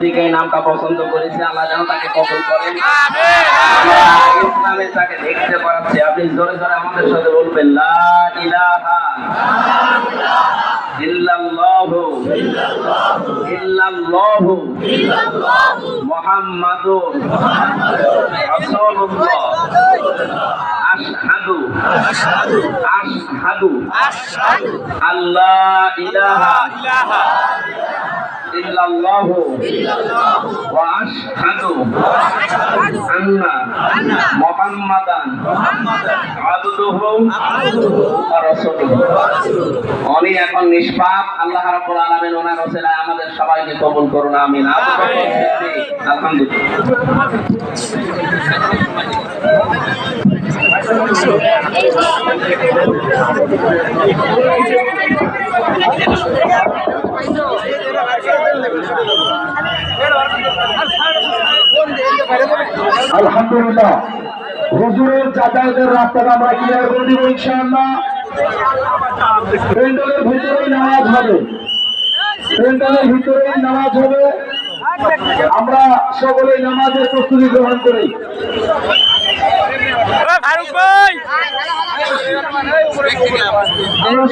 দিকে নামটা পছন্দ করেছে, আল্লাহ যেন তাকে কবুল করেন। ইসলামে তাকে দেখতে পাচ্ছে। আপনি জোরে জোরে আমাদের সাথে বলবেন, লা ইলাহা ইল্লাল্লাহু ইল্লাল্লাহু মুহাম্মাদুর রাসূলুল্লাহ। আশহাদু আল্লা ইলাহা ইল্লাল্লাহু ওয়া আশহাদু আন্না মুহাম্মাদান আবদুহু ওয়া রাসূলুহু। উনি এখন নিষ্পাপ। আল্লাহ রাব্বুল আলামিন ওনার ওসিলায় আমাদের সবাইকে কবুল করুন, আমিন। আলহামদুলিল্লাহ, হুজুরের যাতায়াতের রাস্তাটা আমরা ক্লিয়ার করে দিব ইনশাআল্লাহ। প্যান্ডেলের ভিতরেই নামাজ হবে, প্যান্ডেলের ভিতরেই নামাজ হবে। আমরা সকলেই নামাজের প্রস্তুতি গ্রহণ করি। আমরা